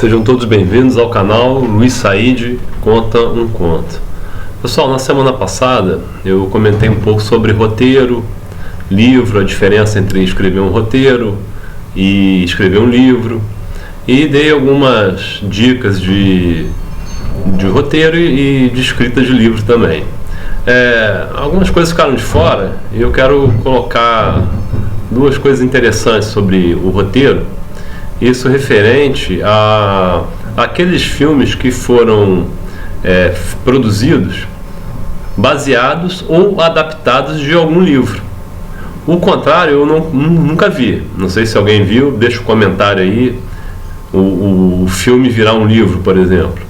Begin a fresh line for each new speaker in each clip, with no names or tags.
Sejam todos bem-vindos ao canal Luiz Said Conta um Conto. Pessoal, na semana passada eu comentei um pouco sobre roteiro, livro, a diferença entre escrever um roteiro e escrever um livro, e dei algumas dicas de roteiro e de escrita de livro também. Algumas coisas ficaram de fora e eu quero colocar duas coisas interessantes sobre o roteiro. Isso referente a aqueles filmes que foram produzidos, baseados ou adaptados de algum livro. O contrário eu nunca vi. Não sei se alguém viu, deixa um comentário aí, o filme virar um livro, por exemplo.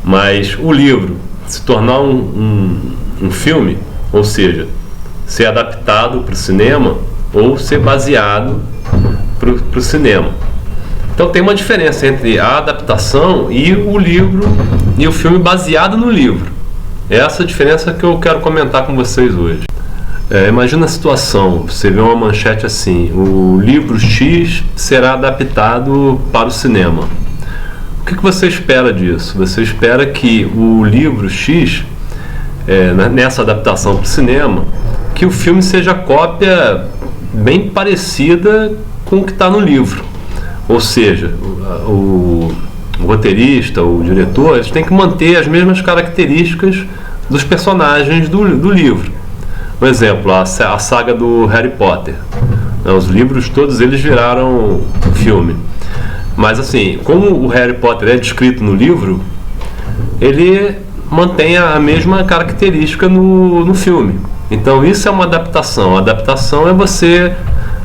Mas o livro se tornar um filme, ou seja, ser adaptado para o cinema ou ser baseado para o cinema. Então tem uma diferença entre a adaptação e o livro e o filme baseado no livro. Essa é a diferença que eu quero comentar com vocês hoje. Imagina a situação, você vê uma manchete assim: o livro X será adaptado para o cinema. O que você espera disso? Você espera que o livro X, nessa adaptação para o cinema, que o filme seja cópia bem parecida com o que está no livro. Ou seja, o roteirista, o diretor, eles têm que manter as mesmas características dos personagens do livro. Por exemplo, a saga do Harry Potter. Os livros, todos eles viraram filme. Mas assim, como o Harry Potter é descrito no livro, ele mantém a mesma característica no filme. Então isso é uma adaptação. A adaptação é você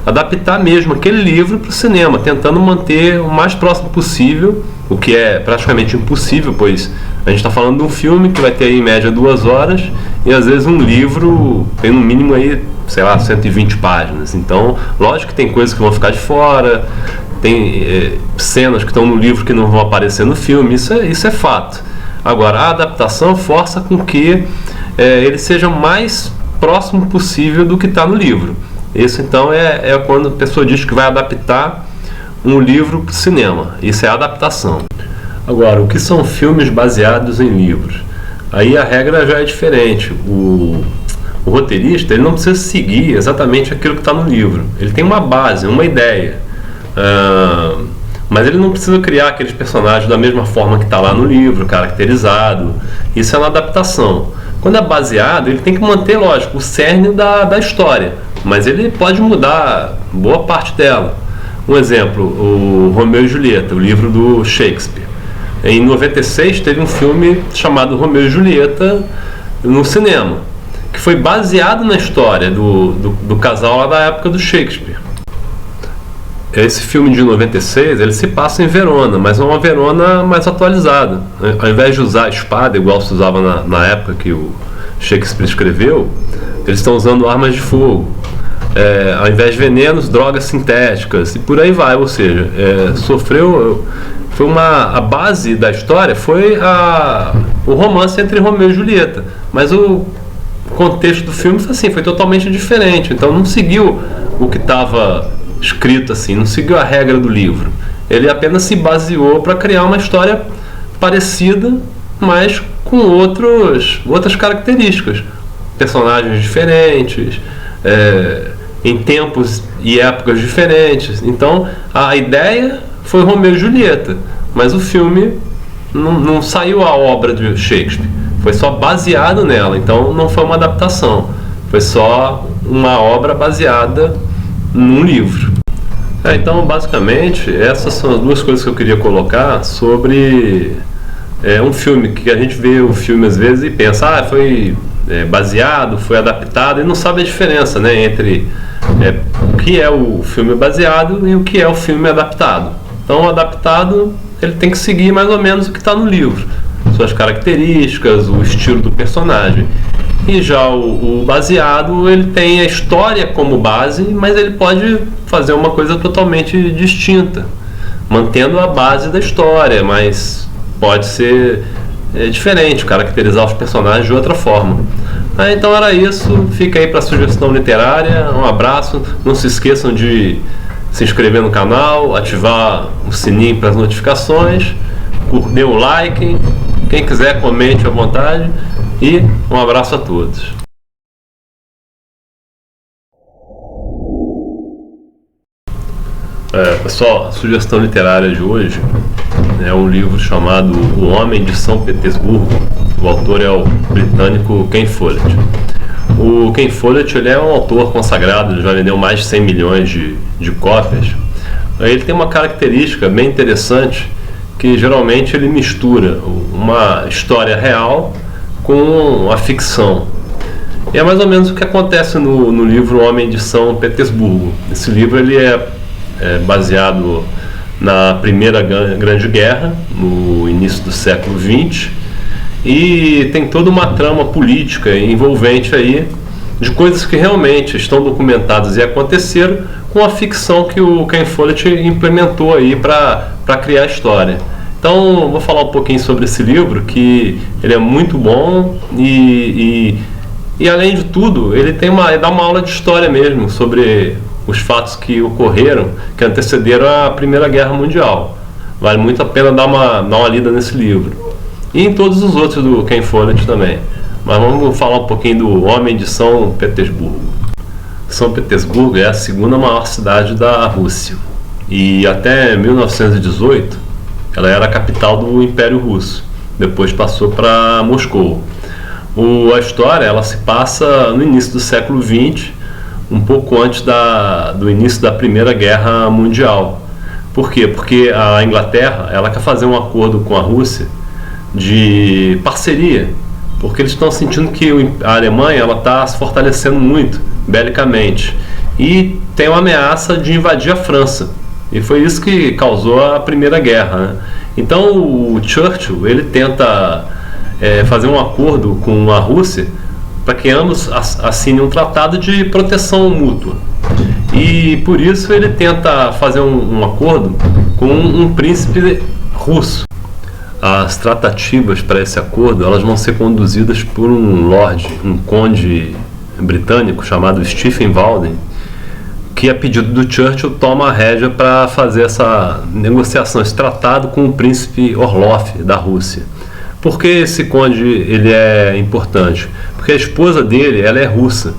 adaptar mesmo aquele livro para o cinema, tentando manter o mais próximo possível, o que é praticamente impossível, pois a gente está falando de um filme que vai ter aí, em média 2 horas, e às vezes um livro tem no mínimo aí, sei lá, 120 páginas. Então, lógico que tem coisas que vão ficar de fora, tem cenas que estão no livro que não vão aparecer no filme, isso é fato. Agora, a adaptação força com que ele seja o mais próximo possível do que está no livro. Isso então é quando a pessoa diz que vai adaptar um livro para o cinema. Isso é adaptação. Agora, o que são filmes baseados em livros? Aí a regra já é diferente. O roteirista, ele não precisa seguir exatamente aquilo que está no livro. Ele tem uma base, uma ideia. Mas ele não precisa criar aqueles personagens da mesma forma que está lá no livro, caracterizado. Isso é uma adaptação. Quando é baseado, ele tem que manter, lógico, o cerne da história, mas ele pode mudar boa parte dela. Um exemplo, o Romeu e Julieta, o livro do Shakespeare. Em 96 teve um filme chamado Romeu e Julieta no cinema, que foi baseado na história do casal lá da época do Shakespeare. Esse filme de 96, ele se passa em Verona, mas é uma Verona mais atualizada. Ao invés de usar a espada, igual se usava na época que o Shakespeare escreveu, eles estão usando armas de fogo. Ao invés de venenos, drogas sintéticas, e por aí vai. Ou seja, a base da história foi o romance entre Romeu e Julieta, mas o contexto do filme foi totalmente diferente. Então não seguiu o que estava escrito assim, não seguiu a regra do livro. Ele apenas se baseou para criar uma história parecida, mas com outras características, personagens diferentes, em tempos e épocas diferentes. Então a ideia foi Romeu e Julieta, mas o filme não saiu a obra de Shakespeare, foi só baseado nela. Então não foi uma adaptação, foi só uma obra baseada num livro. Então, basicamente, essas são as duas coisas que eu queria colocar sobre um filme, que a gente vê o filme às vezes e pensa, foi baseado, foi adaptado, e não sabe a diferença, né, entre o que é o filme baseado e o que é o filme adaptado. Então, o adaptado, ele tem que seguir mais ou menos o que está no livro, suas características, o estilo do personagem. E já o baseado, ele tem a história como base, mas ele pode fazer uma coisa totalmente distinta, mantendo a base da história, mas pode ser diferente, caracterizar os personagens de outra forma. Então era isso, fica aí para sugestão literária, um abraço, não se esqueçam de se inscrever no canal, ativar o sininho para as notificações. dê um like, quem quiser comente à vontade e um abraço a todos. Pessoal, a sugestão literária de hoje é um livro chamado O Homem de São Petersburgo. O autor é o britânico Ken Follett. O Ken Follett, ele é um autor consagrado, ele já vendeu mais de 100 milhões de cópias. Ele tem uma característica bem interessante, que geralmente ele mistura uma história real com a ficção. E é mais ou menos o que acontece no livro O Homem de São Petersburgo. Esse livro ele é baseado na Primeira Grande Guerra, no início do século XX, e tem toda uma trama política envolvente aí de coisas que realmente estão documentadas e aconteceram, com a ficção que o Ken Follett implementou aí para criar a história. Então, vou falar um pouquinho sobre esse livro, que ele é muito bom e além de tudo, ele dá uma aula de história mesmo sobre os fatos que ocorreram, que antecederam a Primeira Guerra Mundial. Vale muito a pena dar uma lida nesse livro. E em todos os outros do Ken Follett também. Mas vamos falar um pouquinho do Homem de São Petersburgo. São Petersburgo é a segunda maior cidade da Rússia. E até 1918, ela era a capital do Império Russo. Depois passou para Moscou. A história ela se passa no início do século XX, um pouco antes do início da Primeira Guerra Mundial. Por quê? Porque a Inglaterra ela quer fazer um acordo com a Rússia de parceria, porque eles estão sentindo que a Alemanha está se fortalecendo muito belicamente e tem uma ameaça de invadir a França. E foi isso que causou a Primeira Guerra, né? Então o Churchill ele tenta fazer um acordo com a Rússia para que ambos assinem um tratado de proteção mútua. E por isso ele tenta fazer um acordo com um príncipe russo. As tratativas para esse acordo elas vão ser conduzidas por um conde britânico chamado Stephen Walden, que a pedido do Churchill toma a rédea para fazer essa negociação, esse tratado com o príncipe Orlov da Rússia. Por que esse conde ele é importante? Porque a esposa dele ela é russa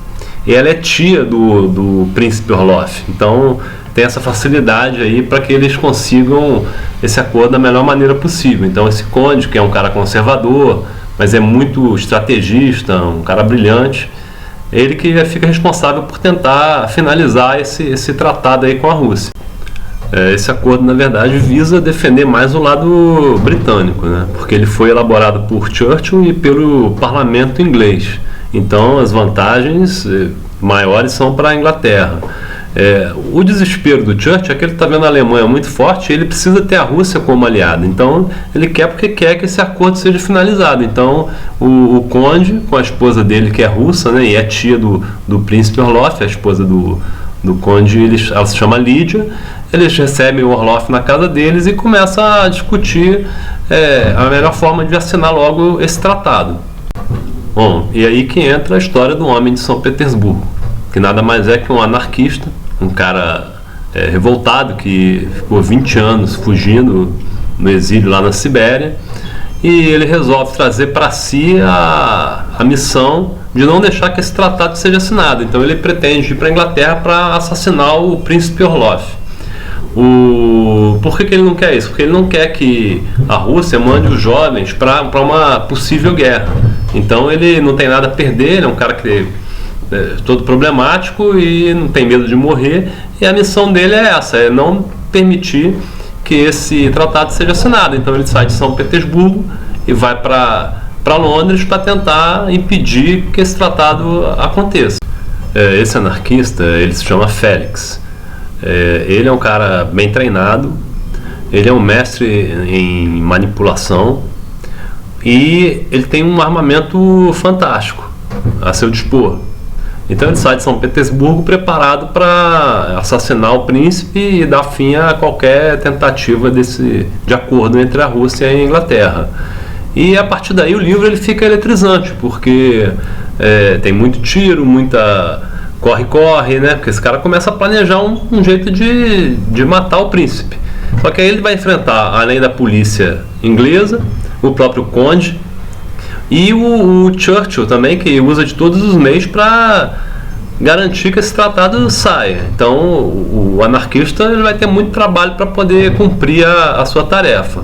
e ela é tia do príncipe Orlov. Então tem essa facilidade aí para que eles consigam esse acordo da melhor maneira possível. Então esse conde, que é um cara conservador, mas é muito estrategista, um cara brilhante, ele que fica responsável por tentar finalizar esse tratado aí com a Rússia. Esse acordo, na verdade, visa defender mais o lado britânico, né? Porque ele foi elaborado por Churchill e pelo parlamento inglês. Então, as vantagens maiores são para a Inglaterra. O desespero do Churchill é que ele está vendo a Alemanha muito forte e ele precisa ter a Rússia como aliada. Então, ele quer porque quer que esse acordo seja finalizado. Então, o conde, com a esposa dele, que é russa, né, e é tia do príncipe Orlov, a esposa do conde, ela se chama Lídia. Eles recebem o Orlov na casa deles e começam a discutir a melhor forma de assinar logo esse tratado. Bom, e aí que entra a história do Homem de São Petersburgo, que nada mais é que um anarquista, um cara revoltado que ficou 20 anos fugindo no exílio lá na Sibéria, e ele resolve trazer para si a missão de não deixar que esse tratado seja assinado. Então ele pretende ir para a Inglaterra para assassinar o príncipe Orlov. Por que ele não quer isso? Porque ele não quer que a Rússia mande os jovens para uma possível guerra. Então ele não tem nada a perder, ele é um cara que é todo problemático e não tem medo de morrer. E a missão dele é essa, é não permitir que esse tratado seja assinado. Então ele sai de São Petersburgo e vai para Londres para tentar impedir que esse tratado aconteça. Esse anarquista, ele se chama Félix. Ele é um cara bem treinado, ele é um mestre em manipulação e ele tem um armamento fantástico a seu dispor. Então ele sai de São Petersburgo preparado para assassinar o príncipe e dar fim a qualquer tentativa de acordo entre a Rússia e a Inglaterra. E a partir daí o livro ele fica eletrizante, porque tem muito tiro, muita corre, né? Porque esse cara começa a planejar um jeito de matar o príncipe. Só que aí ele vai enfrentar, além da polícia inglesa, o próprio Conde e o Churchill também, que usa de todos os meios para garantir que esse tratado saia. Então o anarquista ele vai ter muito trabalho para poder cumprir a sua tarefa.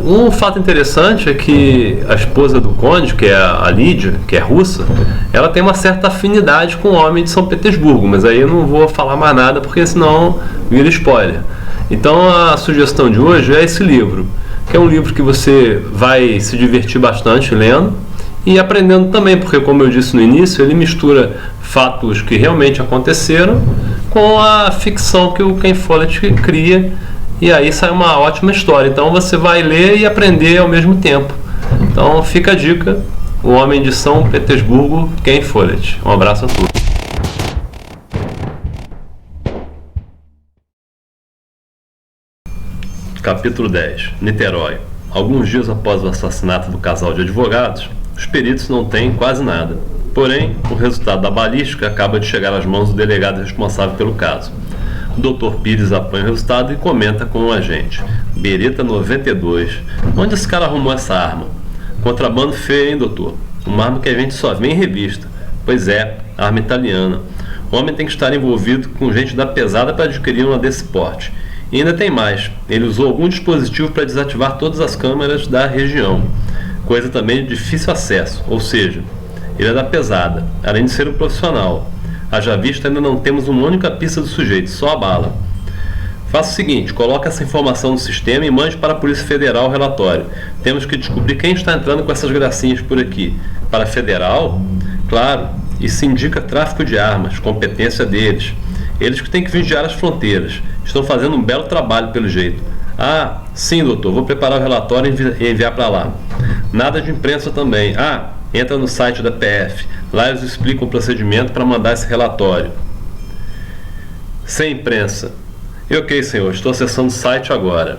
Um fato interessante é que a esposa do Conde, que é a Lídia, que é russa, ela tem uma certa afinidade com o homem de São Petersburgo, mas aí eu não vou falar mais nada porque senão vira spoiler. Então a sugestão de hoje é esse livro, que é um livro que você vai se divertir bastante lendo e aprendendo também, porque como eu disse no início, ele mistura fatos que realmente aconteceram com a ficção que o Ken Follett cria, e aí sai uma ótima história. Então você vai ler e aprender ao mesmo tempo. Então fica a dica, O Homem de São Petersburgo, Ken Follett. Um abraço a todos. Capítulo 10. Niterói. Alguns dias após o assassinato do casal de advogados, os peritos não têm quase nada. Porém, o resultado da balística acaba de chegar às mãos do delegado responsável pelo caso. O Dr. Pires apanha o resultado e comenta com o agente. Beretta 92. Onde esse cara arrumou essa arma? Contrabando feio, hein, doutor? Uma arma que a gente só vê em revista. Pois é, arma italiana. O homem tem que estar envolvido com gente da pesada para adquirir uma desse porte. E ainda tem mais. Ele usou algum dispositivo para desativar todas as câmeras da região. Coisa também de difícil acesso. Ou seja, ele é da pesada, além de ser um profissional. Haja vista, ainda não temos uma única pista do sujeito, só a bala. Faça o seguinte, coloque essa informação no sistema e mande para a Polícia Federal o relatório. Temos que descobrir quem está entrando com essas gracinhas por aqui. Para a Federal? Claro, isso indica tráfico de armas, competência deles. Eles que têm que vigiar as fronteiras. Estão fazendo um belo trabalho pelo jeito. Ah, sim, doutor, vou preparar o relatório e enviar para lá. Nada de imprensa também. Entra no site da PF. Lá eles explicam o procedimento para mandar esse relatório. Sem imprensa. Ok, senhor, estou acessando o site agora.